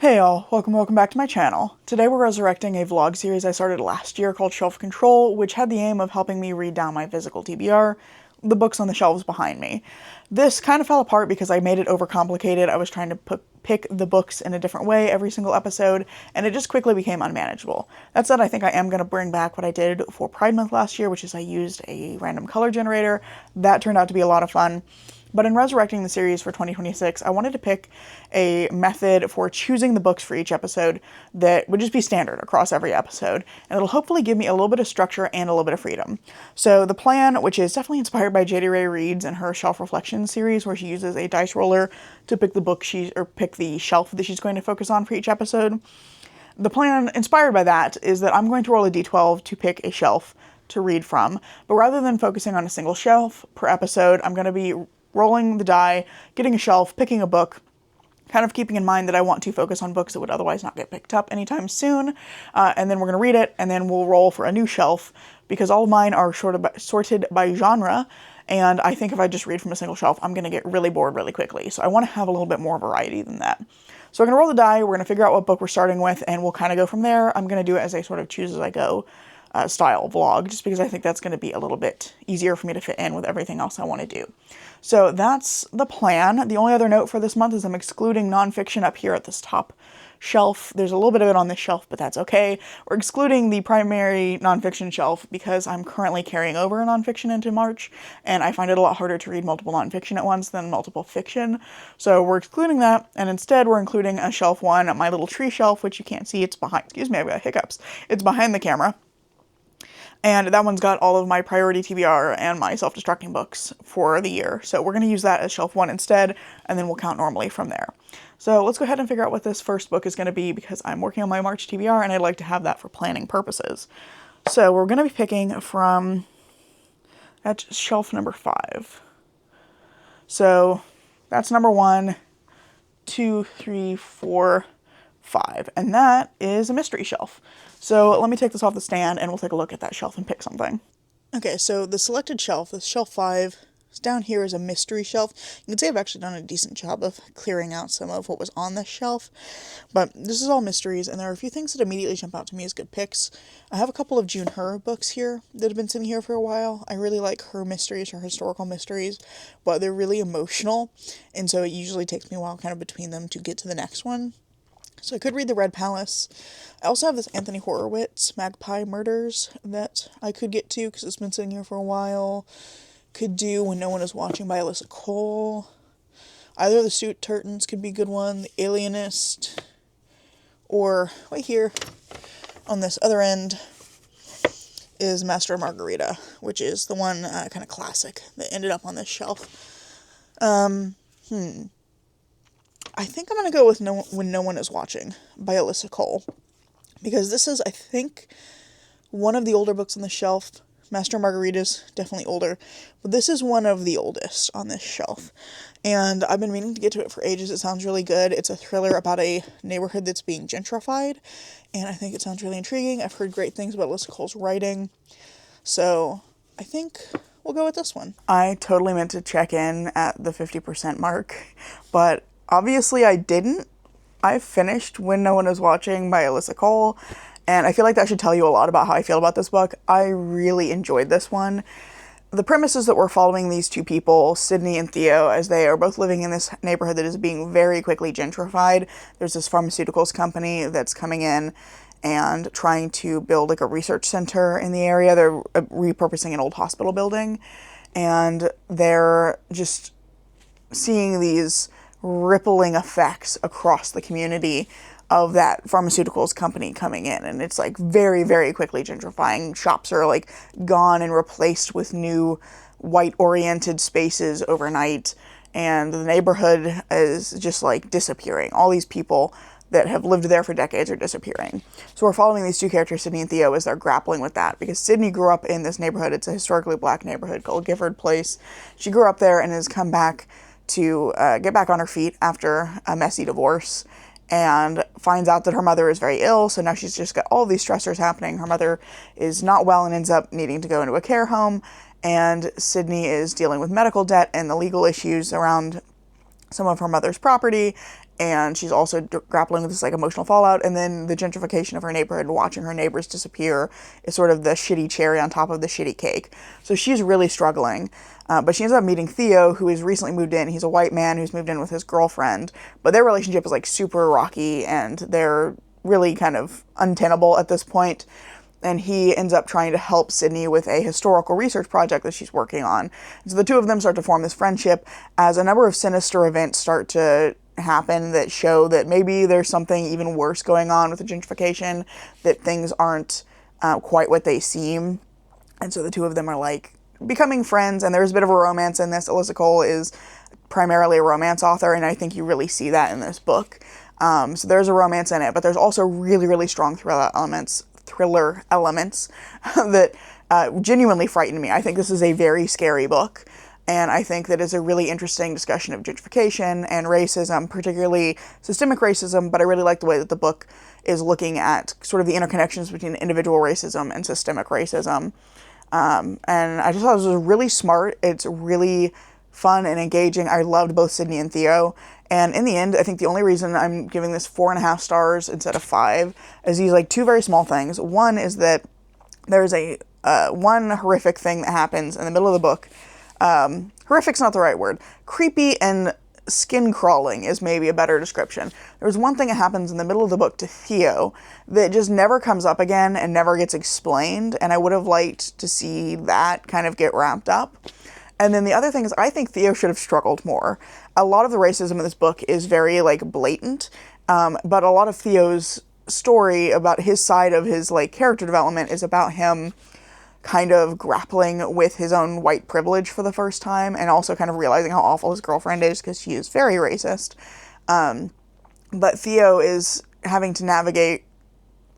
Hey y'all, welcome back to my channel. Today we're resurrecting a vlog series I started last year called Shelf Control, which had the aim of helping me read down my physical TBR, the books on the shelves behind me. This kind of fell apart because I made it overcomplicated. I was trying to pick the books in a different way every single episode, and it just quickly became unmanageable. That said, I think I am going to bring back what I did for Pride Month last year, which is I used a random color generator. That turned out to be a lot of fun. But in resurrecting the series for 2026, I wanted to pick a method for choosing the books for each episode that would just be standard across every episode, and it'll hopefully give me a little bit of structure and a little bit of freedom. So the plan, which is definitely inspired by J.D. Ray Reid's and her Shelf Reflections series, where she uses a dice roller to pick the book pick the shelf that she's going to focus on for each episode. The plan, inspired by that, is that I'm going to roll a d12 to pick a shelf to read from, but rather than focusing on a single shelf per episode, I'm going to be rolling the die, getting a shelf, picking a book, kind of keeping in mind that I want to focus on books that would otherwise not get picked up anytime soon, and then we're going to read it, and then we'll roll for a new shelf, because all of mine are sorted by genre, and I think if I just read from a single shelf, I'm going to get really bored really quickly, so I want to have a little bit more variety than that. So we're going to roll the die, we're going to figure out what book we're starting with, and we'll kind of go from there. I'm going to do it as a sort of choose-as-I-go style vlog, just because I think that's going to be a little bit easier for me to fit in with everything else I want to do. So that's the plan. The only other note for this month is I'm excluding nonfiction up here at this top shelf. There's a little bit of it on this shelf, but that's okay. We're excluding the primary nonfiction shelf because I'm currently carrying over nonfiction into March, and I find it a lot harder to read multiple nonfiction at once than multiple fiction. So we're excluding that, and instead we're including a shelf one, my little tree shelf, which you can't see. It's behind, excuse me, I've got hiccups. It's behind the camera. And that one's got all of my priority TBR and my self-destructing books for the year. So we're going to use that as shelf one instead, and then we'll count normally from there. So let's go ahead and figure out what this first book is going to be, because I'm working on my March TBR and I'd like to have that for planning purposes. So we're going to be picking from, that's shelf number 5. So that's number 1, 2, 3, 4, 5. And that is a mystery shelf. So let me take this off the stand and we'll take a look at that shelf and pick something. Okay, so the selected shelf, this shelf 5, down here is a mystery shelf. You can see I've actually done a decent job of clearing out some of what was on this shelf, but this is all mysteries, and there are a few things that immediately jump out to me as good picks. I have a couple of June Her books here that have been sitting here for a while. I really like her mysteries, her historical mysteries, but they're really emotional, and so it usually takes me a while kind of between them to get to the next one. So I could read The Red Palace. I also have this Anthony Horowitz, Magpie Murders, that I could get to because it's been sitting here for a while. Could do When No One Is Watching by Alyssa Cole. Either of the Stuart Turtons could be a good one. The Alienist. Or, right here, on this other end, is Master and Margarita, which is the one kind of classic that ended up on this shelf. I think I'm going to go with When No One Is Watching by Alyssa Cole, because this is, I think, one of the older books on the shelf. Master and Margarita's definitely older, but this is one of the oldest on this shelf, and I've been meaning to get to it for ages. It sounds really good. It's a thriller about a neighborhood that's being gentrified, and I think it sounds really intriguing. I've heard great things about Alyssa Cole's writing, so I think we'll go with this one. I totally meant to check in at the 50% mark, but obviously I didn't. I finished When No One Is Watching by Alyssa Cole, and I feel like that should tell you a lot about how I feel about this book. I really enjoyed this one. The premise is that we're following these two people, Sydney and Theo, as they are both living in this neighborhood that is being very quickly gentrified. There's this pharmaceuticals company that's coming in and trying to build like a research center in the area. They're repurposing an old hospital building, and they're just seeing these rippling effects across the community of that pharmaceuticals company coming in, and it's like very, very quickly gentrifying. Shops are like gone and replaced with new white-oriented spaces overnight, and the neighborhood is just like disappearing. All these people that have lived there for decades are disappearing. So we're following these two characters, Sydney and Theo, as they're grappling with that, because Sydney grew up in this neighborhood. It's a historically black neighborhood called Gifford Place. She grew up there and has come back to get back on her feet after a messy divorce, and finds out that her mother is very ill, so now she's just got all these stressors happening. Her mother is not well and ends up needing to go into a care home, and Sydney is dealing with medical debt and the legal issues around some of her mother's property, and she's also grappling with this like emotional fallout, and then the gentrification of her neighborhood, watching her neighbors disappear, is sort of the shitty cherry on top of the shitty cake. So she's really struggling, but she ends up meeting Theo, who has recently moved in. He's a white man who's moved in with his girlfriend, but their relationship is like super rocky, and they're really kind of untenable at this point. And he ends up trying to help Sydney with a historical research project that she's working on. So the two of them start to form this friendship as a number of sinister events start to happen that show that maybe there's something even worse going on with the gentrification, that things aren't quite what they seem. And so the two of them are like becoming friends, and there's a bit of a romance in this. Alyssa Cole is primarily a romance author, and I think you really see that in this book. So there's a romance in it, but there's also really, really strong thriller elements that genuinely frightened me. I think this is a very scary book, and I think that it's a really interesting discussion of gentrification and racism, particularly systemic racism, but I really like the way that the book is looking at sort of the interconnections between individual racism and systemic racism. And I just thought this was really smart. It's really fun and engaging. I loved both Sydney and Theo. And in the end, I think the only reason I'm giving this 4.5 stars instead of 5 is these like two very small things. One is that there's a one horrific thing that happens in the middle of the book. Horrific's not the right word. Creepy and skin crawling is maybe a better description. There's one thing that happens in the middle of the book to Theo that just never comes up again and never gets explained. And I would have liked to see that kind of get wrapped up. And then the other thing is, I think Theo should have struggled more. A lot of the racism in this book is very, like, blatant, but a lot of Theo's story about his side of his, like, character development is about him kind of grappling with his own white privilege for the first time, and also kind of realizing how awful his girlfriend is, because she is very racist. But Theo is having to navigate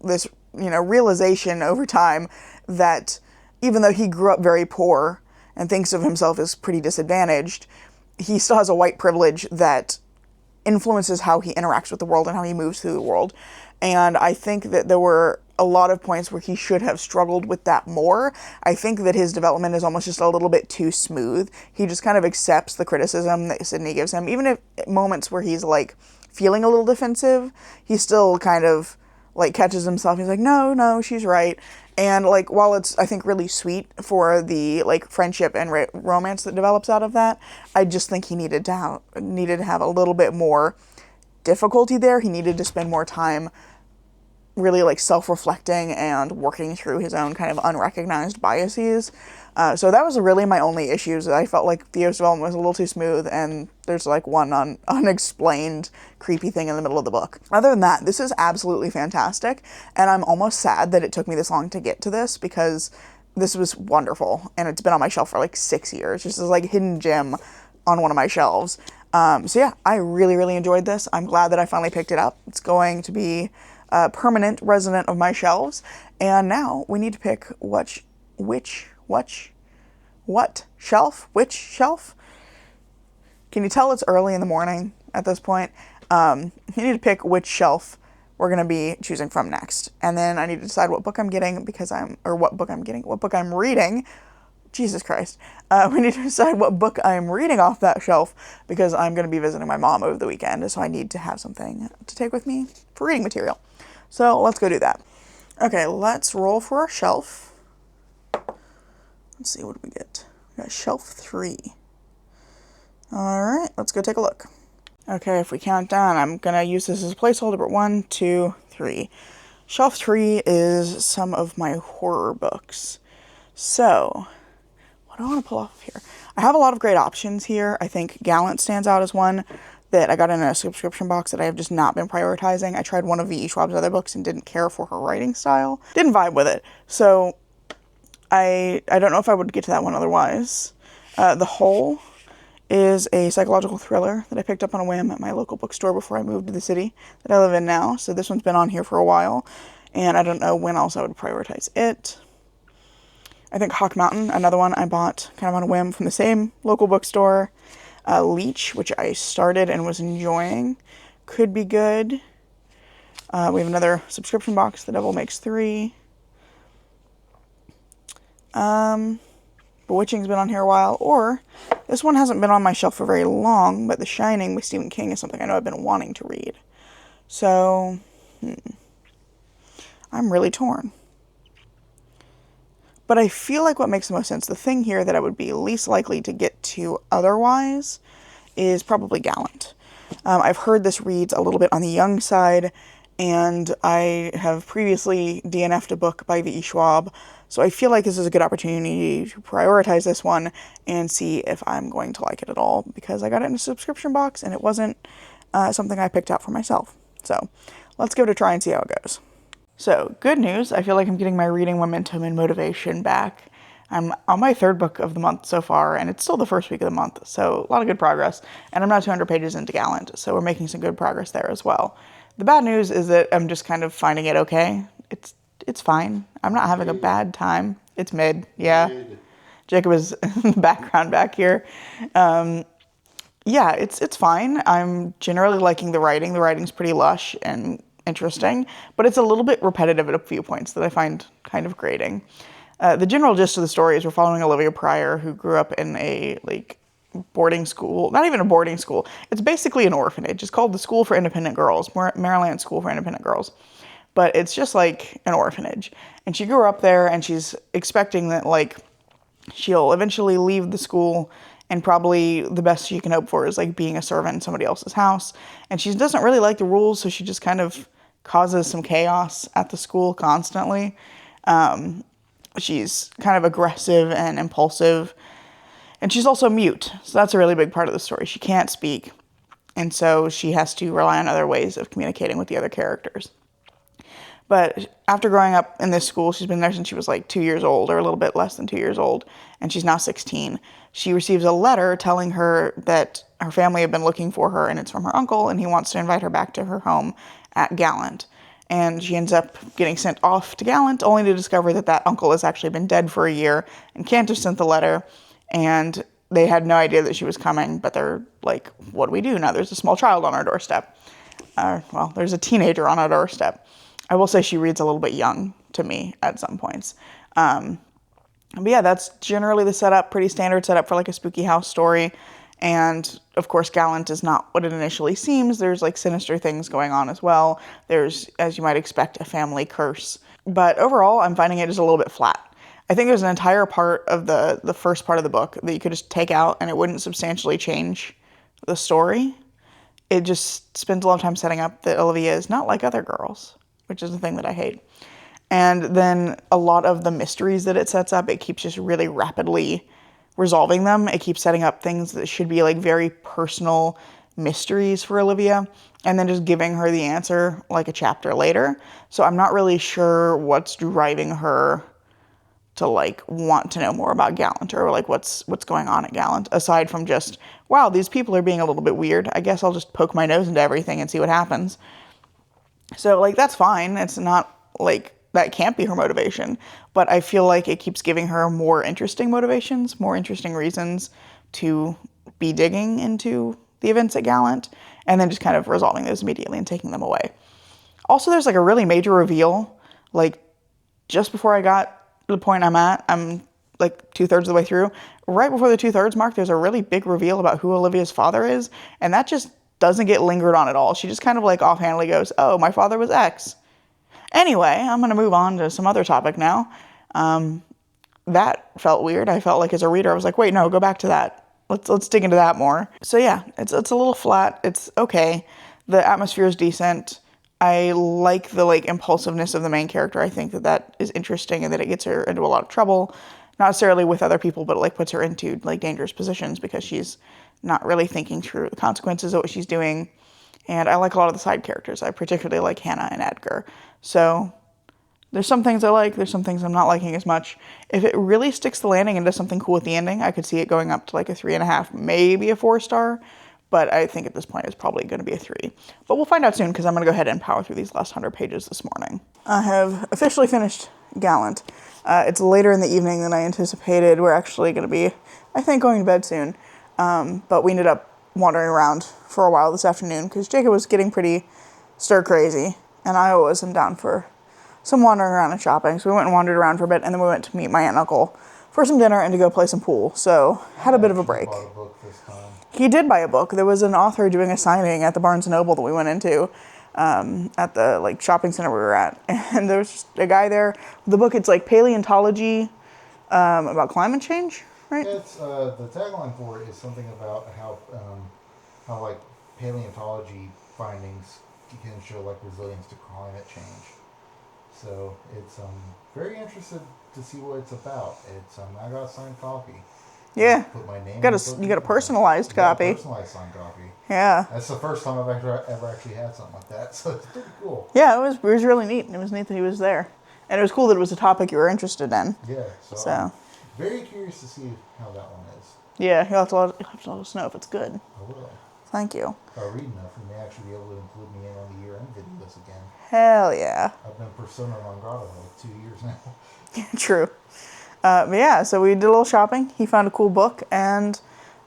this, realization over time that even though he grew up very poor and thinks of himself as pretty disadvantaged, he still has a white privilege that influences how he interacts with the world and how he moves through the world. And I think that there were a lot of points where he should have struggled with that more. I think that his development is almost just a little bit too smooth. He just kind of accepts the criticism that Sydney gives him. Even if moments where he's like feeling a little defensive, he still kind of like catches himself. He's like, no, she's right. And like, while it's, I think, really sweet for the like friendship and romance that develops out of that, I just think he needed to have a little bit more difficulty there. He needed to spend more time really like self-reflecting and working through his own kind of unrecognized biases. So that was really my only issues. I felt like Theo's development was a little too smooth, and there's like one unexplained creepy thing in the middle of the book. Other than that, this is absolutely fantastic, and I'm almost sad that it took me this long to get to this, because this was wonderful, and it's been on my shelf for like 6 years. Just as like hidden gem on one of my shelves. So yeah, I really, really enjoyed this. I'm glad that I finally picked it up. It's going to be a permanent resident of my shelves. And now we need to pick which shelf? Can you tell it's early in the morning at this point? You need to pick which shelf we're going to be choosing from next. And then I need to decide what book I'm getting what book I'm reading. Jesus Christ. We need to decide what book I'm reading off that shelf, because I'm going to be visiting my mom over the weekend, so I need to have something to take with me for reading material. So let's go do that. Okay, let's roll for our shelf. Let's see, what do we get? We got shelf 3. All right, let's go take a look. Okay, if we count down, I'm going to use this as a placeholder, but 1, 2, 3. Shelf 3 is some of my horror books. So, what do I want to pull off here? I have a lot of great options here. I think Gallant stands out as one that I got in a subscription box that I have just not been prioritizing. I tried one of V.E. Schwab's other books and didn't care for her writing style. Didn't vibe with it. So I don't know if I would get to that one otherwise. The Hole is a psychological thriller that I picked up on a whim at my local bookstore before I moved to the city that I live in now. So this one's been on here for a while, and I don't know when else I would prioritize it. I think Hawk Mountain, another one I bought kind of on a whim from the same local bookstore. Leech, which I started and was enjoying, could be good. We have another subscription box, The Devil Makes 3. Bewitching's been on here a while, or This one hasn't been on my shelf for very long, but The Shining by Stephen King is something I know I've been wanting to read. So, I'm really torn. But I feel like what makes the most sense, the thing here that I would be least likely to get to otherwise, is probably Gallant. I've heard this reads a little bit on the young side, and I have previously DNF'd a book by V.E. Schwab, so I feel like this is a good opportunity to prioritize this one and see if I'm going to like it at all, because I got it in a subscription box, and it wasn't something I picked out for myself. So let's give it a try and see how it goes. So, good news, I feel like I'm getting my reading momentum and motivation back. I'm on my third book of the month so far, and it's still the first week of the month, so a lot of good progress. And I'm now 200 pages into Gallant, so we're making some good progress there as well. The bad news is that I'm just kind of finding it okay. It's fine. I'm not having a bad time. It's mid, yeah. Jacob is in the background back here. Yeah, it's fine. I'm generally liking the writing. The writing's pretty lush and interesting, but it's a little bit repetitive at a few points that I find kind of grating. The general gist of the story is we're following Olivia Pryor, who grew up in a boarding school, not even a boarding school. It's basically an orphanage. It's called the School for Independent Girls, Maryland School for Independent Girls. But it's just like an orphanage. And she grew up there, and she's expecting that she'll eventually leave the school, and probably the best she can hope for is being a servant in somebody else's house. And she doesn't really like the rules, so she just kind of causes some chaos at the school constantly. She's kind of aggressive and impulsive, and she's also mute. So that's a really big part of the story. She can't speak, and so she has to rely on other ways of communicating with the other characters. But after growing up in this school, she's been there since she was 2 years old, or a little bit less than 2 years old, and she's now 16. She receives a letter telling her that her family have been looking for her, and it's from her uncle, and he wants to invite her back to her home at Gallant. And she ends up getting sent off to Gallant, only to discover that uncle has actually been dead for a year and can't have sent the letter, and they had no idea that she was coming, but they're like, what do we do now? There's a small child on our doorstep. There's a teenager on our doorstep. I will say she reads a little bit young to me at some points. But yeah, that's generally the setup, pretty standard setup for a spooky house story. And of course, Gallant is not what it initially seems. There's sinister things going on as well. There's, as you might expect, a family curse. But overall, I'm finding it just a little bit flat. I think there's an entire part of the first part of the book that you could just take out and it wouldn't substantially change the story. It just spends a lot of time setting up that Olivia is not like other girls, which is the thing that I hate. And then a lot of the mysteries that it sets up, it keeps just really rapidly resolving them. It keeps setting up things that should be very personal mysteries for Olivia, and then just giving her the answer a chapter later. So I'm not really sure what's driving her to want to know more about Gallant, or what's going on at Gallant, aside from just, wow, these people are being a little bit weird. I guess I'll just poke my nose into everything and see what happens. So that's fine. It's not that can't be her motivation, but I feel like it keeps giving her more interesting motivations, more interesting reasons to be digging into the events at Gallant, and then just kind of resolving those immediately and taking them away. Also, there's a really major reveal, just before I got to the point I'm at. I'm 2/3 of the way through. Right before the 2/3 mark, there's a really big reveal about who Olivia's father is, and that just doesn't get lingered on at all. She just kind of offhandedly goes, oh, my father was X. Anyway, I'm going to move on to some other topic now. That felt weird. I felt as a reader, I was wait, no, go back to that. Let's dig into that more. So yeah, it's a little flat. It's okay. The atmosphere is decent. I like the impulsiveness of the main character. I think that is interesting, and that it gets her into a lot of trouble, not necessarily with other people, but puts her into dangerous positions because she's not really thinking through the consequences of what she's doing. And I like a lot of the side characters. I particularly like Hannah and Edgar. So there's some things I like. There's some things I'm not liking as much. If it really sticks the landing and does something cool at the ending, I could see it going up to a 3.5, maybe a 4-star. But I think at this point it's probably going to be a 3. But we'll find out soon, because I'm going to go ahead and power through these last 100 pages this morning. I have officially finished Gallant. It's later in the evening than I anticipated. We're actually going to be, I think, going to bed soon. But we ended up wandering around for a while this afternoon because Jacob was getting pretty stir crazy, and I always am down for some wandering around and shopping. So we went and wandered around for a bit, and then we went to meet my aunt and uncle for some dinner and to go play some pool. So had a bit of a break. Bought a book this time. He did buy a book. There was an author doing a signing at the Barnes & Noble that we went into at the like shopping center we were at. And there was just a guy there. The book, it's like paleontology about climate change, right? Yeah, it's, the tagline for it is something about how like paleontology findings can show like resilience to climate change. So it's very interested to see what it's about. It's I got a signed copy. Yeah. Put my name. You got a personalized copy. A personalized signed copy. Yeah. That's the first time I've ever actually had something like that. So it's pretty cool. Yeah, it was really neat. It was neat that he was there, and it was cool that it was a topic you were interested in. Yeah. So. I'm very curious to see how that one is. Yeah, you'll have to let us know if it's good. I will. Thank you. If I read enough, you may actually be able to include me in on the year-end videos again. Hell yeah. I've been persona non grata for like 2 years now. True. But yeah, so we did a little shopping. He found a cool book, and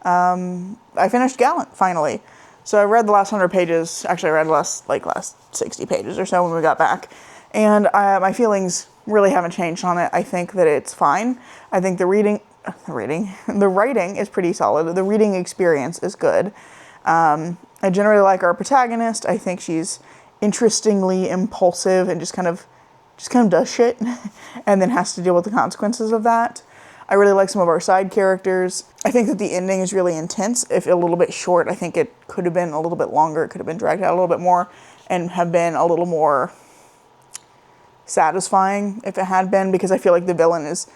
I finished Gallant finally. So I read the last 100 pages. Actually, I read last 60 pages or so when we got back. And my feelings really haven't changed on it. I think that it's fine. I think the writing is pretty solid. The reading experience is good. I generally like our protagonist. I think she's interestingly impulsive and just kind of does shit and then has to deal with the consequences of that. I really like some of our side characters. I think that the ending is really intense. If a little bit short, I think it could have been a little bit longer. It could have been dragged out a little bit more and have been a little more satisfying if it had been, because I feel like the villain is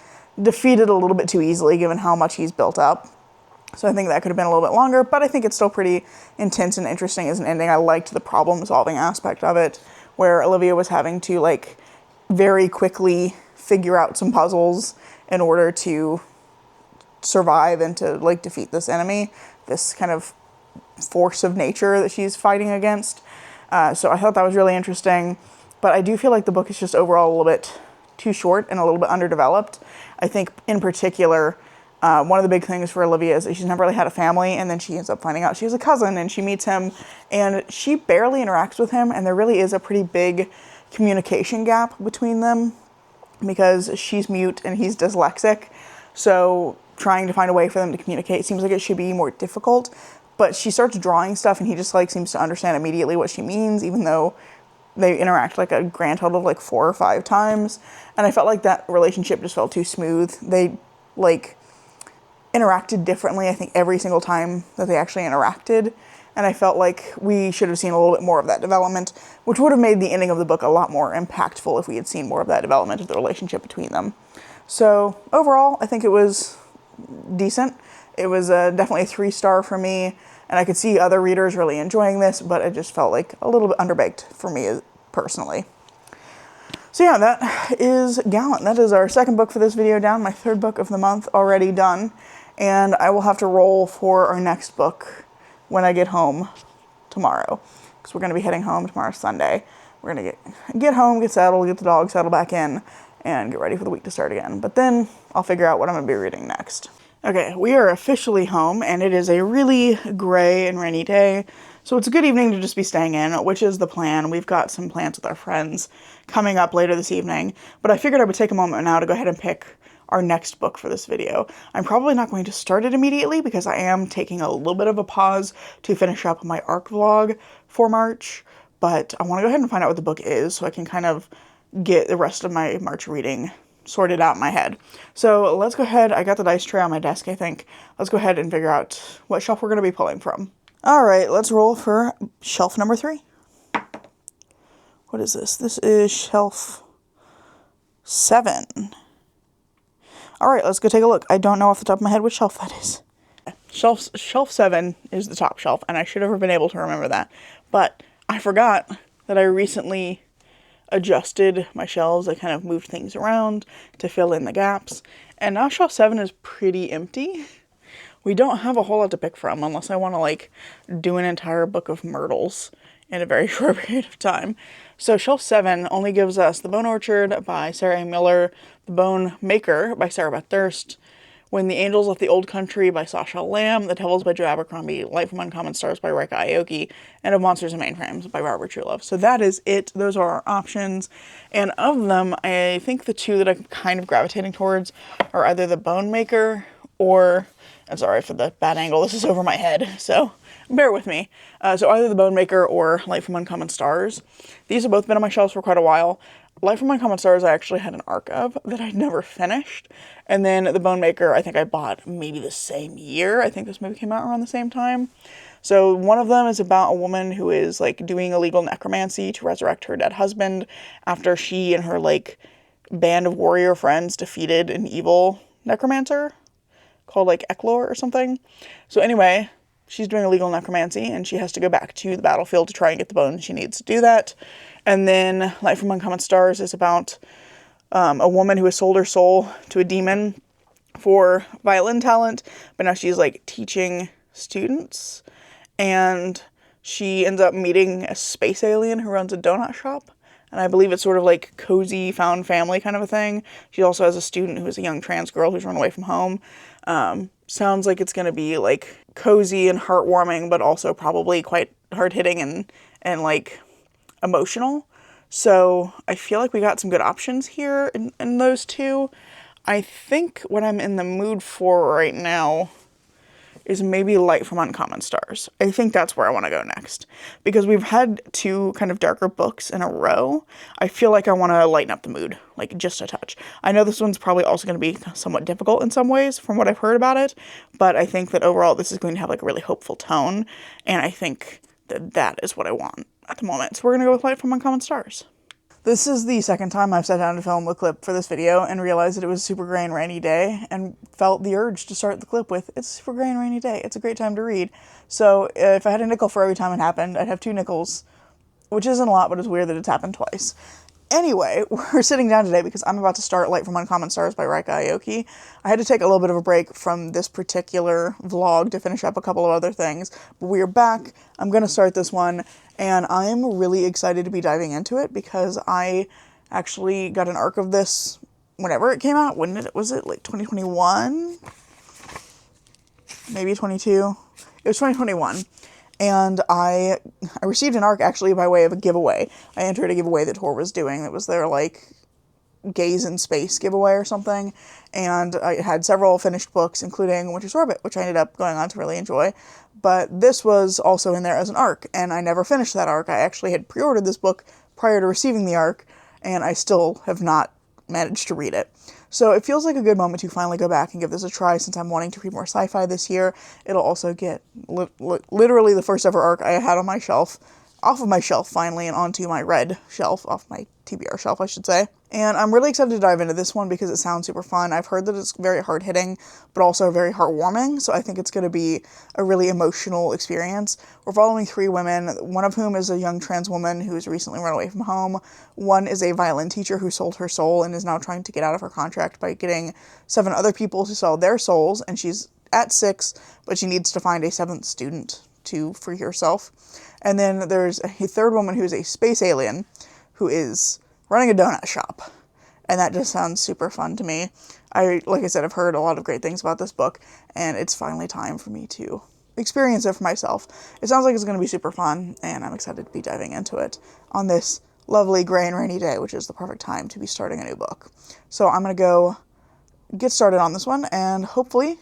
defeated a little bit too easily given how much he's built up. So I think that could have been a little bit longer, but I think it's still pretty intense and interesting as an ending. I liked the problem-solving aspect of it, where Olivia was having to, like, very quickly figure out some puzzles in order to survive and to, like, defeat this enemy, this kind of force of nature that she's fighting against. So I thought that was really interesting, but I do feel like the book is just overall a little bit too short and a little bit underdeveloped. I think, in particular, one of the big things for Olivia is that she's never really had a family, and then she ends up finding out she has a cousin, and she meets him, and she barely interacts with him, and there really is a pretty big communication gap between them because she's mute and he's dyslexic. So trying to find a way for them to communicate seems like it should be more difficult, but she starts drawing stuff and he just like seems to understand immediately what she means, even though they interact like a grand total of like 4 or 5 times. And I felt like that relationship just felt too smooth. They like interacted differently, I think, every single time that they actually interacted. And I felt like we should have seen a little bit more of that development, which would have made the ending of the book a lot more impactful if we had seen more of that development of the relationship between them. So overall, I think it was decent. It was definitely a 3-star for me, and I could see other readers really enjoying this, but it just felt like a little bit underbaked for me personally. So yeah, that is Gallant. That is our second book for this video down, my 3rd book of the month already done, and I will have to roll for our next book when I get home tomorrow, because we're going to be heading home tomorrow, Sunday. We're going to get home, get settled, get the dog settled back in, and get ready for the week to start again. But then I'll figure out what I'm going to be reading next. Okay, we are officially home, and it is a really gray and rainy day, so it's a good evening to just be staying in, which is the plan. We've got some plans with our friends coming up later this evening, but I figured I would take a moment now to go ahead and pick our next book for this video. I'm probably not going to start it immediately because I am taking a little bit of a pause to finish up my ARC vlog for March, but I want to go ahead and find out what the book is so I can kind of get the rest of my March reading sorted out in my head. So let's go ahead. I got the dice tray on my desk, I think. Let's go ahead and figure out what shelf we're going to be pulling from. All right, let's roll for shelf number 3. What is this? This is shelf 7. All right, let's go take a look. I don't know off the top of my head which shelf that is. Shelf 7 is the top shelf, and I should have been able to remember that. But I forgot that I recently adjusted my shelves. I kind of moved things around to fill in the gaps. And now shelf 7 is pretty empty. We don't have a whole lot to pick from unless I want to, like, do an entire book of Myrtles in a very short period of time. So shelf 7 only gives us The Bone Orchard by Sarah A. Miller, The Bone Maker by Sarah Beth Durst, When the Angels Left the Old Country by Sasha Lamb, The Devils by Joe Abercrombie, Light from Uncommon Stars by Rika Aoki, and Of Monsters and Mainframes by Barbara Truelove. So that is it. Those are our options. And of them, I think the two that I'm kind of gravitating towards are either The Bone Maker or, I'm sorry for the bad angle, this is over my head, so bear with me. So either The Bone Maker or Light from Uncommon Stars. These have both been on my shelves for quite a while. Light from Uncommon Stars I actually had an arc of that I'd never finished. And then The Bone Maker I think I bought maybe the same year. I think this movie came out around the same time. So one of them is about a woman who is like doing illegal necromancy to resurrect her dead husband after she and her like band of warrior friends defeated an evil necromancer called like Eklor or something. So anyway, she's doing illegal necromancy and she has to go back to the battlefield to try and get the bones she needs to do that. And then Light from Uncommon Stars is about a woman who has sold her soul to a demon for violin talent, but now she's like teaching students, and she ends up meeting a space alien who runs a donut shop. And I believe it's sort of like cozy found family kind of a thing. She also has a student who is a young trans girl who's run away from home. Sounds like it's going to be like cozy and heartwarming, but also probably quite hard hitting and like emotional. So I feel like we got some good options here in those two. I think what I'm in the mood for right now is maybe Light from Uncommon Stars. I think that's where I want to go next. Because we've had two kind of darker books in a row. I feel like I want to lighten up the mood, like just a touch. I know this one's probably also going to be somewhat difficult in some ways from what I've heard about it, but I think that overall this is going to have like a really hopeful tone, and I think that that is what I want at the moment. So we're going to go with Light from Uncommon Stars. This is the second time I've sat down to film a clip for this video and realized that it was a super gray and rainy day and felt the urge to start the clip with, it's a super gray and rainy day, it's a great time to read. So if I had a nickel for every time it happened, I'd have 2 nickels, which isn't a lot, but it's weird that it's happened twice. Anyway, we're sitting down today because I'm about to start Light from Uncommon Stars by Rika Aoki. I had to take a little bit of a break from this particular vlog to finish up a couple of other things, but we are back. I'm going to start this one, and I'm really excited to be diving into it because I actually got an arc of this whenever it came out. Was it like 2021? Maybe 22? It was 2021. And I received an arc actually by way of a giveaway. I entered a giveaway that Tor was doing. It was their like Gaze in Space giveaway or something. And I had several finished books, including Winter's Orbit, which I ended up going on to really enjoy. But this was also in there as an arc, and I never finished that arc. I actually had pre-ordered this book prior to receiving the arc, and I still have not managed to read it. So it feels like a good moment to finally go back and give this a try since I'm wanting to read more sci-fi this year. It'll also get literally the first ever arc I had on my shelf, off of my shelf finally, and onto my red shelf, off my TBR shelf, I should say. And I'm really excited to dive into this one because it sounds super fun. I've heard that it's very hard-hitting, but also very heartwarming, so I think it's going to be a really emotional experience. We're following 3 women, one of whom is a young trans woman who has recently run away from home. One is a violin teacher who sold her soul and is now trying to get out of her contract by getting 7 other people to sell their souls, and she's at 6, but she needs to find a 7th student to free herself. And then there's a 3rd woman who is a space alien who is running a donut shop. And that just sounds super fun to me. Like I said, I've heard a lot of great things about this book, and it's finally time for me to experience it for myself. It sounds like it's going to be super fun, and I'm excited to be diving into it on this lovely gray and rainy day, which is the perfect time to be starting a new book. So I'm going to go get started on this one, and hopefully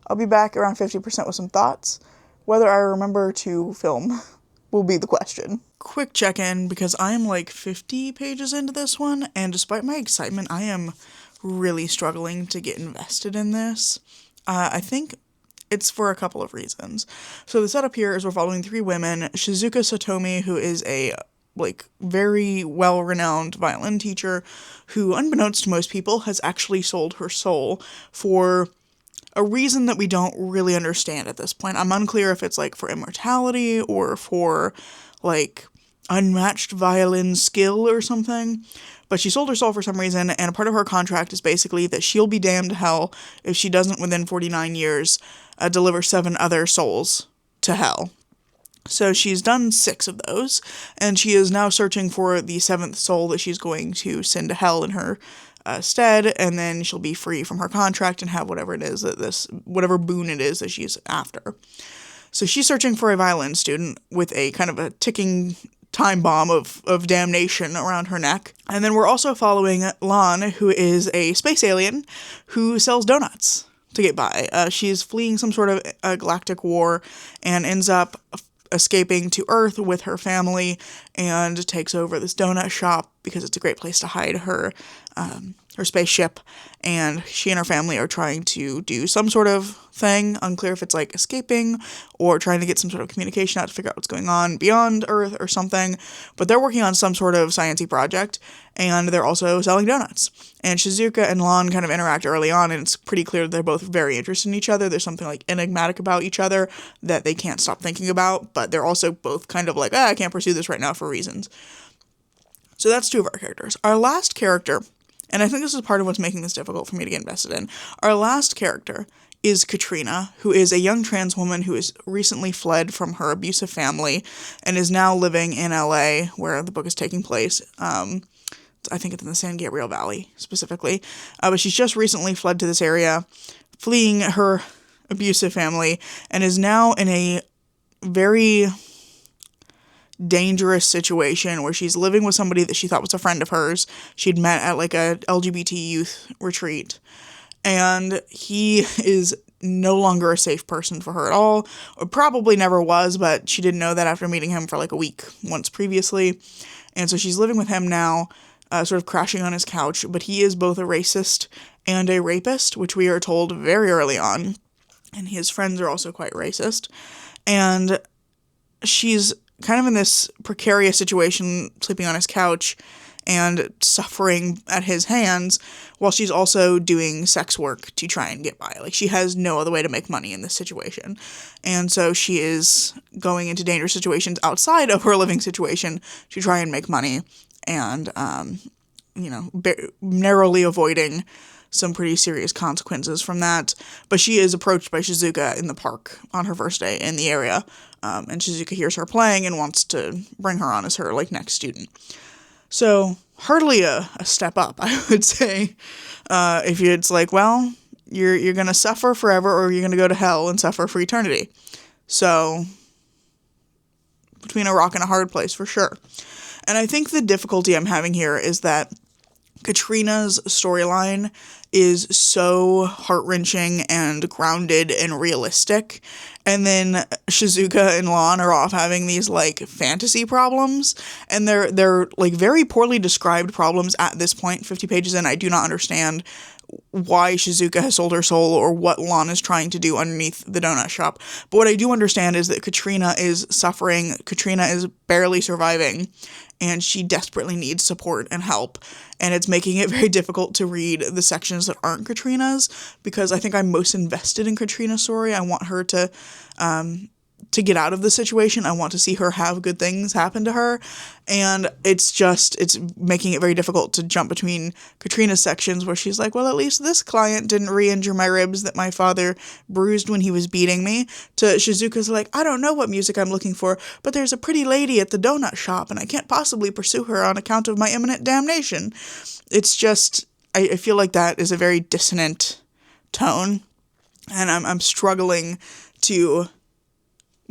I'll be back around 50% with some thoughts. Whether I remember to film will be the question. Quick check-in, because I am like 50 pages into this one, and despite my excitement, I am really struggling to get invested in this. I think it's for a couple of reasons. So the setup here is we're following 3 women. Shizuka Satomi, who is a like very well-renowned violin teacher who, unbeknownst to most people, has actually sold her soul for a reason that we don't really understand at this point. I'm unclear if it's like for immortality or for like unmatched violin skill or something, but she sold her soul for some reason, and a part of her contract is basically that she'll be damned to hell if she doesn't within 49 years deliver 7 other souls to hell. So she's done 6 of those, and she is now searching for the 7th soul that she's going to send to hell in her stead, and then she'll be free from her contract and have whatever whatever boon it is that she's after. So she's searching for a violin student with a kind of a ticking time bomb of damnation around her neck. And then we're also following Lon, who is a space alien who sells donuts to get by. She's fleeing some sort of galactic war and ends up escaping to Earth with her family and takes over this donut shop because it's a great place to hide her spaceship, and she and her family are trying to do some sort of thing, unclear if it's like escaping or trying to get some sort of communication out to figure out what's going on beyond Earth or something, but they're working on some sort of sciencey project, and they're also selling donuts. And Shizuka and Lon kind of interact early on, and it's pretty clear that they're both very interested in each other. There's something like enigmatic about each other that they can't stop thinking about, but they're also both kind of like, I can't pursue this right now for reasons. So that's two of our characters. Our last character, and I think this is part of what's making this difficult for me to get invested in, our last character is Katrina, who is a young trans woman who has recently fled from her abusive family and is now living in LA, where the book is taking place. I think it's in the San Gabriel Valley, specifically. But she's just recently fled to this area, fleeing her abusive family, and is now in a very dangerous situation where she's living with somebody that she thought was a friend of hers. She'd met at like a LGBT youth retreat, and he is no longer a safe person for her at all, or probably never was, but she didn't know that after meeting him for like a week once previously. And so she's living with him now, sort of crashing on his couch, but he is both a racist and a rapist, which we are told very early on, and his friends are also quite racist. And she's kind of in this precarious situation, sleeping on his couch and suffering at his hands, while she's also doing sex work to try and get by. Like, she has no other way to make money in this situation. And so she is going into dangerous situations outside of her living situation to try and make money, and, narrowly avoiding some pretty serious consequences from that. But she is approached by Shizuka in the park on her first day in the area, and Shizuka hears her playing and wants to bring her on as her, next student. So, hardly a step up, I would say. If it's like, well, you're going to suffer forever, or you're going to go to hell and suffer for eternity. So, between a rock and a hard place, for sure. And I think the difficulty I'm having here is that Katrina's storyline is so heart-wrenching and grounded and realistic, and then Shizuka and Lon are off having these, fantasy problems, and they're very poorly described problems at this point, 50 pages in. I do not understand why Shizuka has sold her soul or what Lon is trying to do underneath the donut shop. But what I do understand is that Katrina is suffering, Katrina is barely surviving, and she desperately needs support and help. And it's making it very difficult to read the sections that aren't Katrina's, because I think I'm most invested in Katrina's story. I want her to get out of the situation. I want to see her have good things happen to her. And it's making it very difficult to jump between Katrina's sections where she's like, well, at least this client didn't re-injure my ribs that my father bruised when he was beating me, to Shizuka's like, I don't know what music I'm looking for, but there's a pretty lady at the donut shop and I can't possibly pursue her on account of my imminent damnation. It's just, I feel like that is a very dissonant tone, and I'm struggling to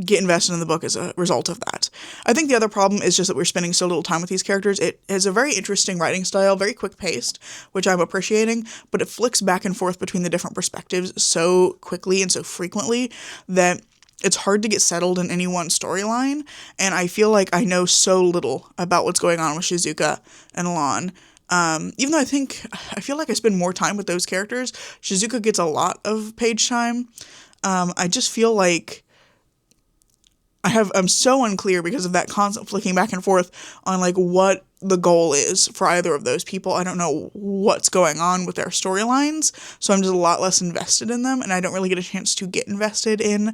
get invested in the book as a result of that. I think the other problem is just that we're spending so little time with these characters. It has a very interesting writing style, very quick-paced, which I'm appreciating, but it flicks back and forth between the different perspectives so quickly and so frequently that it's hard to get settled in any one storyline, and I feel like I know so little about what's going on with Shizuka and Lon. Even though I feel like I spend more time with those characters. Shizuka gets a lot of page time. I just feel like I'm so unclear because of that constant flicking back and forth on what the goal is for either of those people. I don't know what's going on with their storylines, so I'm just a lot less invested in them, and I don't really get a chance to get invested in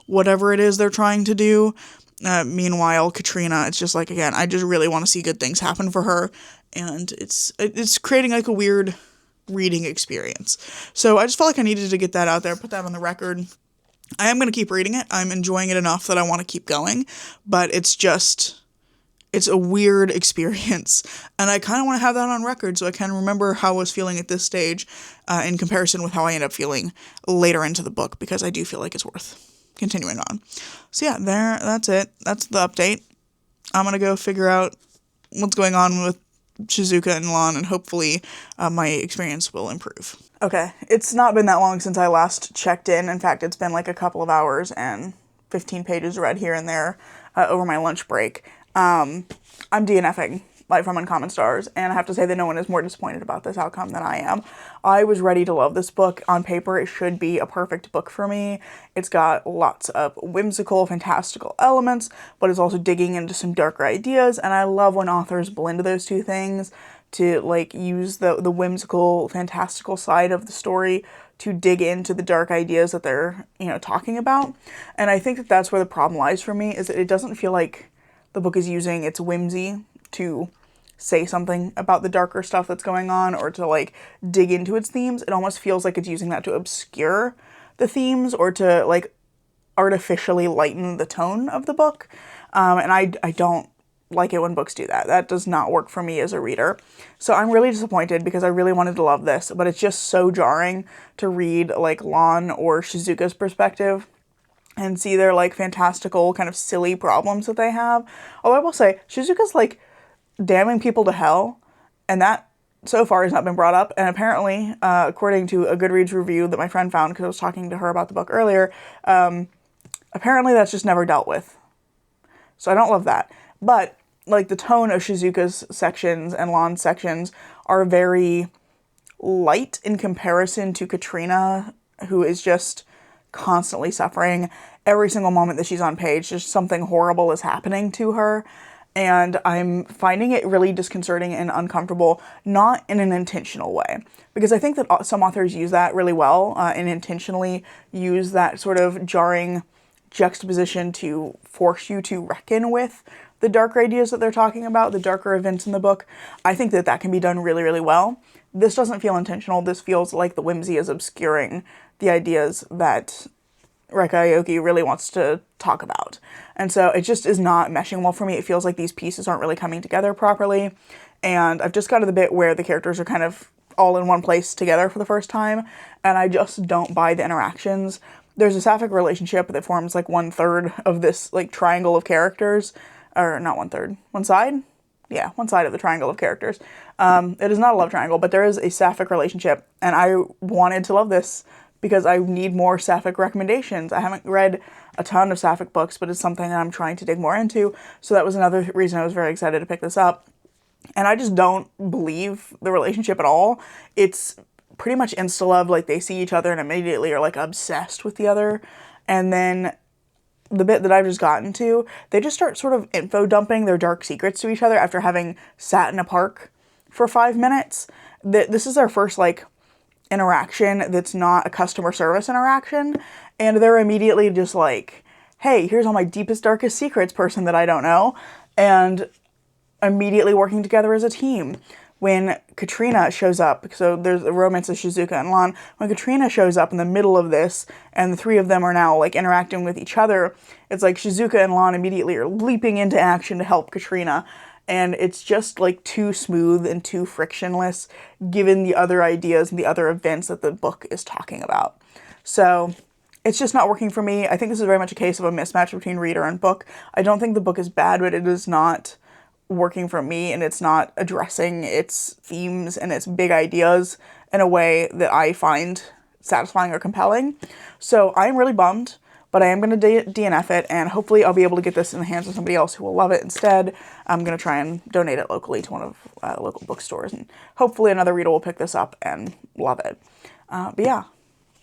whatever it is they're trying to do. Meanwhile, Katrina, it's just again, I just really want to see good things happen for her, and it's creating a weird reading experience. So I just felt like I needed to get that out there, put that on the record. I am going to keep reading it. I'm enjoying it enough that I want to keep going, but it's It's a weird experience, and I kind of want to have that on record so I can remember how I was feeling at this stage in comparison with how I end up feeling later into the book, because I do feel like it's worth continuing on. So yeah, that's it. That's the update. I'm gonna go figure out what's going on with Shizuka and Lan, and hopefully my experience will improve. Okay, it's not been that long since I last checked in. In fact, it's been like a couple of hours and 15 pages read here and there over my lunch break. I'm DNFing Light from Uncommon Stars, and I have to say that no one is more disappointed about this outcome than I am. I was ready to love this book. On paper, it should be a perfect book for me. It's got lots of whimsical, fantastical elements, but it's also digging into some darker ideas, and I love when authors blend those two things to like use the whimsical, fantastical side of the story to dig into the dark ideas that they're, talking about. And I think that that's where the problem lies for me, is that it doesn't feel like the book is using its whimsy to say something about the darker stuff that's going on, or to like dig into its themes. It almost feels like it's using that to obscure the themes, or to like artificially lighten the tone of the book. And I don't like it when books do that. That does not work for me as a reader. So I'm really disappointed, because I really wanted to love this, but it's just so jarring to read like Lan or Shizuka's perspective and see their like fantastical kind of silly problems that they have. Although I will say, Shizuka's like damning people to hell, and that so far has not been brought up. And apparently, according to a Goodreads review that my friend found, because I was talking to her about the book earlier, apparently that's just never dealt with. So I don't love that. But like the tone of Shizuka's sections and Lan's sections are very light in comparison to Katrina, who is just constantly suffering. Every single moment that she's on page, just something horrible is happening to her. And I'm finding it really disconcerting and uncomfortable, not in an intentional way. Because I think that some authors use that really well, and intentionally use that sort of jarring juxtaposition to force you to reckon with the darker ideas that they're talking about, the darker events in the book. I think that that can be done really, really well. This doesn't feel intentional. This feels like the whimsy is obscuring the ideas that Reika Aoki really wants to talk about. And so it just is not meshing well for me. It feels like these pieces aren't really coming together properly. And I've just got to the bit where the characters are kind of all in one place together for the first time, and I just don't buy the interactions. There's a sapphic relationship that forms like 1/3 of this like triangle of characters, or not 1/3, one side? Yeah, one side of the triangle of characters. It is not a love triangle, but there is a sapphic relationship, and I wanted to love this because I need more sapphic recommendations. I haven't read a ton of sapphic books, but it's something that I'm trying to dig more into, so that was another reason I was very excited to pick this up. And I just don't believe the relationship at all. It's pretty much insta-love, like they see each other and immediately are like obsessed with the other. And then the bit that I've just gotten to, they just start sort of info dumping their dark secrets to each other after having sat in a park for 5 minutes. This is their first like interaction that's not a customer service interaction, and they're immediately just like, hey, here's all my deepest, darkest secrets, person that I don't know, and immediately working together as a team. When Katrina shows up, so there's a romance of Shizuka and Lan, when Katrina shows up in the middle of this, and the three of them are now like interacting with each other, it's like Shizuka and Lan immediately are leaping into action to help Katrina, and it's just like too smooth and too frictionless given the other ideas and the other events that the book is talking about. So it's just not working for me. I think this is very much a case of a mismatch between reader and book. I don't think the book is bad, but it is not working for me, and it's not addressing its themes and its big ideas in a way that I find satisfying or compelling. So I'm really bummed, but I am going to DNF it, and hopefully I'll be able to get this in the hands of somebody else who will love it instead. I'm going to try and donate it locally to one of the local bookstores, and hopefully another reader will pick this up and love it. But yeah,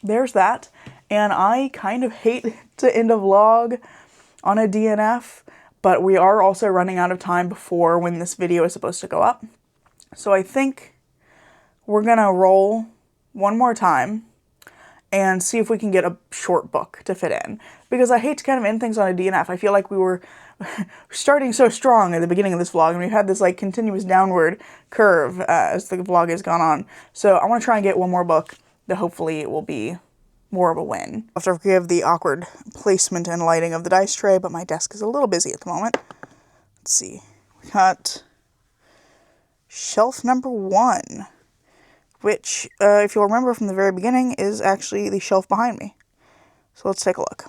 there's that. And I kind of hate to end a vlog on a DNF, but we are also running out of time before when this video is supposed to go up. So I think we're going to roll one more time and see if we can get a short book to fit in. Because I hate to kind of end things on a DNF. I feel like we were starting so strong at the beginning of this vlog, and we've had this like continuous downward curve as the vlog has gone on. So I want to try and get one more book that hopefully will be more of a win. I have to forgive the awkward placement and lighting of the dice tray, but my desk is a little busy at the moment. Let's see. Got shelf number 1, which, if you'll remember from the very beginning, is actually the shelf behind me. So let's take a look.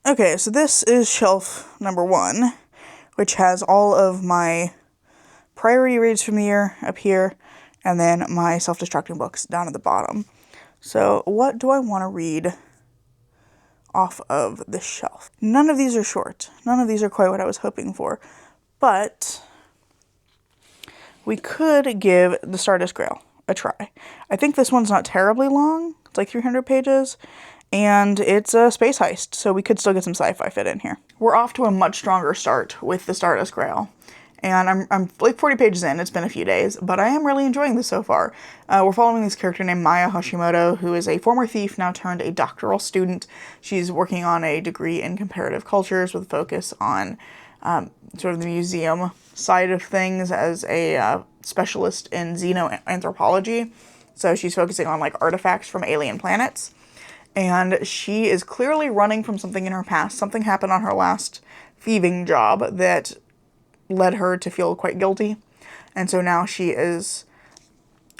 Okay, so this is shelf number 1, which has all of my priority reads from the year up here, and then my self-destructing books down at the bottom. So what do I want to read off of this shelf? None of these are short. None of these are quite what I was hoping for. But we could give The Stardust Grail a try. I think this one's not terribly long. It's like 300 pages. And it's a space heist, so we could still get some sci-fi fit in here. We're off to a much stronger start with The Stardust Grail. And I'm like 40 pages in, it's been a few days, but I am really enjoying this so far. We're following this character named Maya Hashimoto, who is a former thief, now turned a doctoral student. She's working on a degree in comparative cultures with a focus on sort of the museum side of things as a specialist in xenoanthropology. So she's focusing on like artifacts from alien planets. And she is clearly running from something in her past. Something happened on her last thieving job that led her to feel quite guilty. And so now she is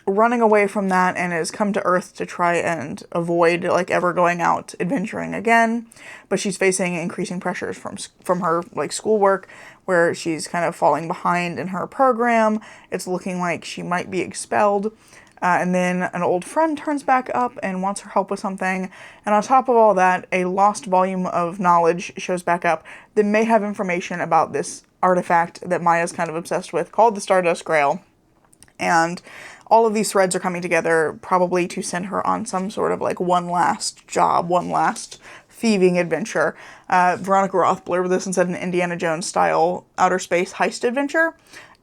running away from that and has come to Earth to try and avoid like ever going out adventuring again. But she's facing increasing pressures from her like schoolwork, where she's kind of falling behind in her program. It's looking like she might be expelled. And then an old friend turns back up and wants her help with something. And on top of all that, a lost volume of knowledge shows back up that may have information about this artifact that Maya's kind of obsessed with, called the Stardust Grail. And all of these threads are coming together probably to send her on some sort of like one last job, one last thieving adventure. Veronica Roth blurbed this and said an Indiana Jones style outer space heist adventure.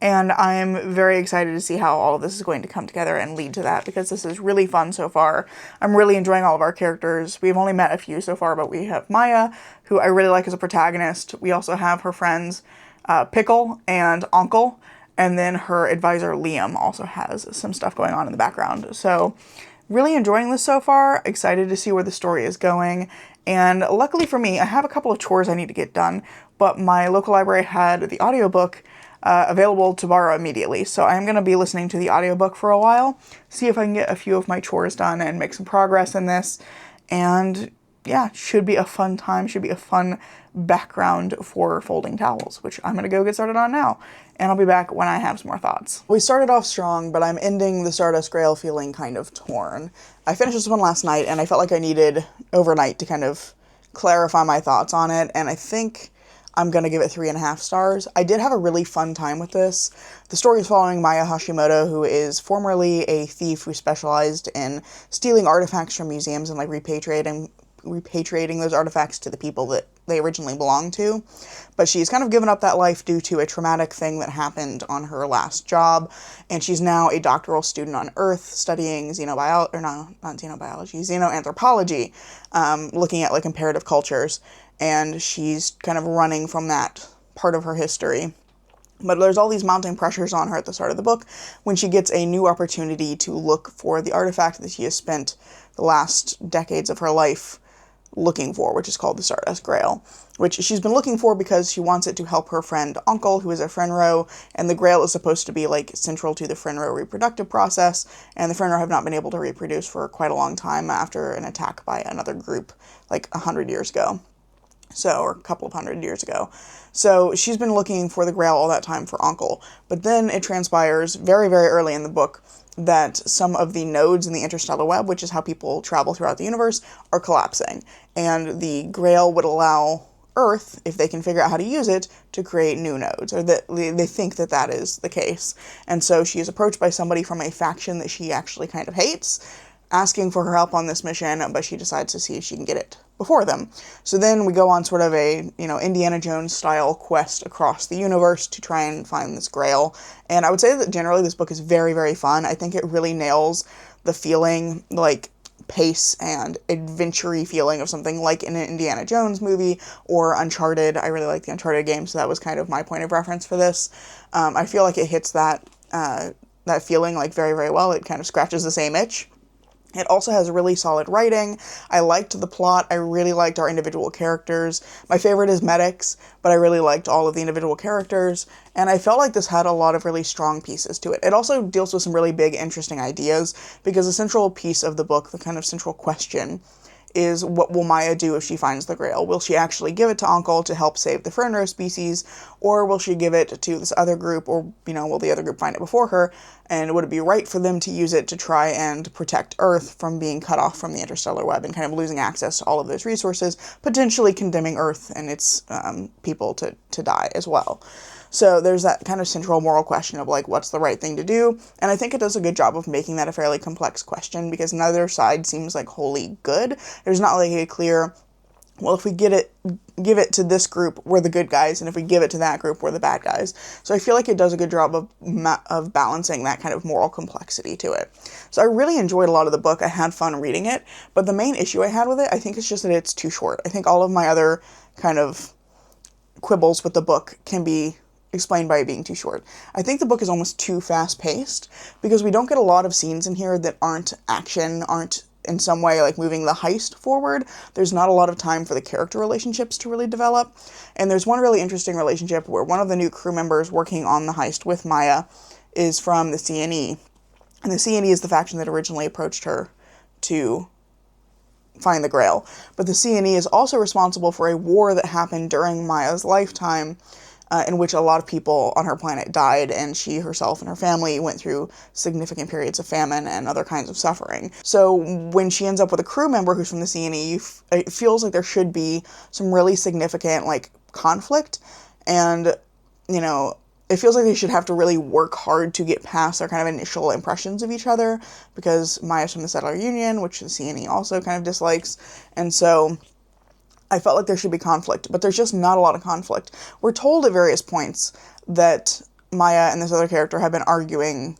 And I'm very excited to see how all of this is going to come together and lead to that, because this is really fun so far. I'm really enjoying all of our characters. We've only met a few so far, but we have Maya, who I really like as a protagonist. We also have her friends Pickle and Uncle, and then her advisor Liam also has some stuff going on in the background. So really enjoying this so far, excited to see where the story is going. And luckily for me, I have a couple of chores I need to get done, but my local library had the audiobook available to borrow immediately. So I'm going to be listening to the audiobook for a while, see if I can get a few of my chores done and make some progress in this. And yeah, should be a fun time, should be a fun background for folding towels, which I'm going to go get started on now. And I'll be back when I have some more thoughts. We started off strong, but I'm ending the Stardust Grail feeling kind of torn. I finished this one last night, and I felt like I needed overnight to kind of clarify my thoughts on it, and I think I'm going to give it 3.5 stars. I did have a really fun time with this. The story is following Maya Hashimoto, who is formerly a thief who specialized in stealing artifacts from museums and like repatriating those artifacts to the people that they originally belonged to. But she's kind of given up that life due to a traumatic thing that happened on her last job, and she's now a doctoral student on Earth studying xenoanthropology, looking at like comparative cultures, and she's kind of running from that part of her history. But there's all these mounting pressures on her at the start of the book when she gets a new opportunity to look for the artifact that she has spent the last decades of her life looking for, which is called the Stardust Grail, which she's been looking for because she wants it to help her friend Uncle, who is a Fenro, and the Grail is supposed to be like central to the Fenro reproductive process, and the Fenro have not been able to reproduce for quite a long time after an attack by another group like 100 years ago. So, or a couple of 100 years ago. So she's been looking for the Grail all that time for Uncle. But then it transpires very, very early in the book that some of the nodes in the interstellar web, which is how people travel throughout the universe, are collapsing. And the Grail would allow Earth, if they can figure out how to use it, to create new nodes, or that they think that that is the case. And so she is approached by somebody from a faction that she actually kind of hates, asking for her help on this mission, but she decides to see if she can get it before them. So then we go on sort of a, Indiana Jones style quest across the universe to try and find this Grail. And I would say that generally this book is very, very fun. I think it really nails the feeling, like pace and adventure-y feeling of something like in an Indiana Jones movie or Uncharted. I really like the Uncharted game, so that was kind of my point of reference for this. I feel like it hits that feeling like very, very well. It kind of scratches the same itch. It also has really solid writing. I liked the plot. I really liked our individual characters. My favorite is Medics, but I really liked all of the individual characters. And I felt like this had a lot of really strong pieces to it. It also deals with some really big, interesting ideas because the central piece of the book, the kind of central question, is what will Maya do if she finds the Grail? Will she actually give it to Uncle to help save the Fernro species, or will she give it to this other group, or, will the other group find it before her? And would it be right for them to use it to try and protect Earth from being cut off from the interstellar web and kind of losing access to all of those resources, potentially condemning Earth and its people to die as well? So there's that kind of central moral question of like, what's the right thing to do? And I think it does a good job of making that a fairly complex question because neither side seems like wholly good. There's not like a clear, well, if we give it to this group, we're the good guys, and if we give it to that group, we're the bad guys. So I feel like it does a good job of balancing that kind of moral complexity to it. So I really enjoyed a lot of the book. I had fun reading it, but the main issue I had with it, I think, is just that it's too short. I think all of my other kind of quibbles with the book can be explained by it being too short. I think the book is almost too fast-paced because we don't get a lot of scenes in here that aren't action, aren't in some way like moving the heist forward. There's not a lot of time for the character relationships to really develop. And there's one really interesting relationship where one of the new crew members working on the heist with Maya is from the CNE. And the CNE is the faction that originally approached her to find the Grail. But the CNE is also responsible for a war that happened during Maya's lifetime, in which a lot of people on her planet died, and she herself and her family went through significant periods of famine and other kinds of suffering. So when she ends up with a crew member who's from the CNE, it feels like there should be some really significant, like, conflict, and, it feels like they should have to really work hard to get past their kind of initial impressions of each other, because Maya's from the Settler Union, which the CNE also kind of dislikes, and so I felt like there should be conflict, but there's just not a lot of conflict. We're told at various points that Maya and this other character have been arguing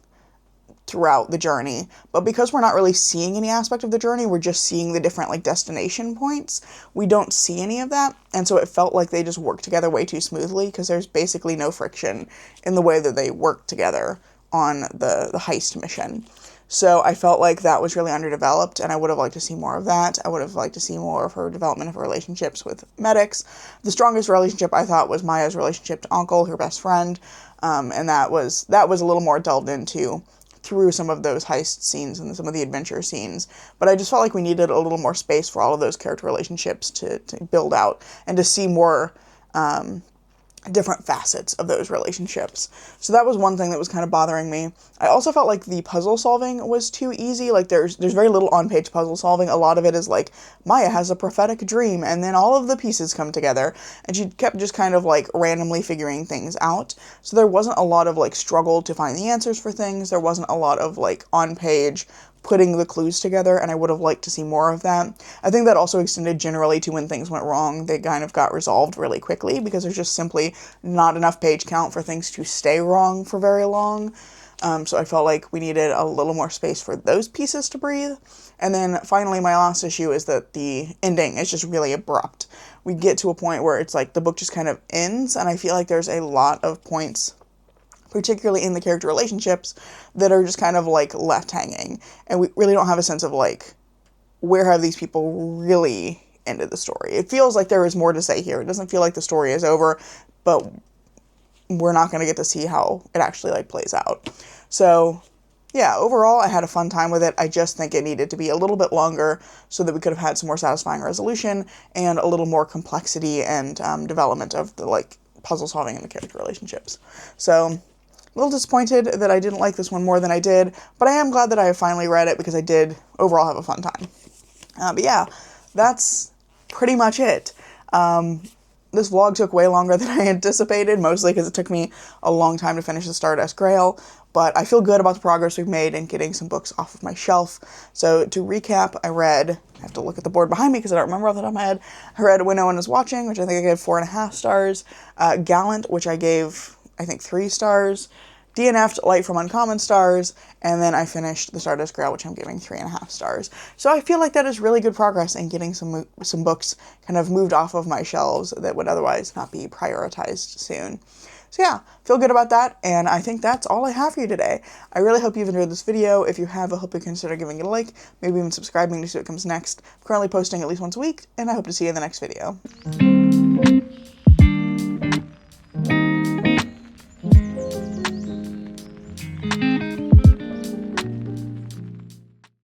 throughout the journey, but because we're not really seeing any aspect of the journey, we're just seeing the different, like, destination points. We don't see any of that, and so it felt like they just work together way too smoothly because there's basically no friction in the way that they work together on the heist mission. So I felt like that was really underdeveloped, and I would have liked to see more of that. I would have liked to see more of her development of her relationships with Medics. The strongest relationship, I thought, was Maya's relationship to Uncle, her best friend, and that was a little more delved into through some of those heist scenes and some of the adventure scenes. But I just felt like we needed a little more space for all of those character relationships to build out and to see more different facets of those relationships. So that was one thing that was kind of bothering me. I also felt like the puzzle solving was too easy. Like there's very little on-page puzzle solving. A lot of it is like Maya has a prophetic dream and then all of the pieces come together, and she kept just kind of like randomly figuring things out. So there wasn't a lot of like struggle to find the answers for things. There wasn't a lot of like on-page putting the clues together, and I would have liked to see more of that. I think that also extended generally to when things went wrong. They kind of got resolved really quickly because there's just simply not enough page count for things to stay wrong for very long. So I felt like we needed a little more space for those pieces to breathe. And then finally, my last issue is that the ending is just really abrupt. We get to a point where it's like the book just kind of ends, and I feel like there's a lot of points, particularly in the character relationships, that are just kind of like left hanging. And we really don't have a sense of like, where have these people really ended the story? It feels like there is more to say here. It doesn't feel like the story is over, but we're not going to get to see how it actually like plays out. So yeah, overall I had a fun time with it. I just think it needed to be a little bit longer so that we could have had some more satisfying resolution and a little more complexity and development of the like puzzle solving and the character relationships. So a little disappointed that I didn't like this one more than I did, but I am glad that I have finally read it because I did overall have a fun time. But yeah, that's pretty much it. This vlog took way longer than I anticipated, mostly because it took me a long time to finish the Stardust Grail, but I feel good about the progress we've made in getting some books off of my shelf. So to recap, I have to look at the board behind me because I don't remember off the top of my head. I read When No One Is Watching, which I think I gave 4.5 stars, Gallant, which I gave, I think, 3 stars, DNF'd Light from Uncommon stars, and then I finished the Stardust Grail, which I'm giving 3.5 stars. So I feel like that is really good progress in getting some books kind of moved off of my shelves that would otherwise not be prioritized soon. So yeah, feel good about that, and I think that's all I have for you today. I really hope you've enjoyed this video. If you have, I hope you consider giving it a like, maybe even subscribing to see what comes next. I'm currently posting at least once a week, and I hope to see you in the next video.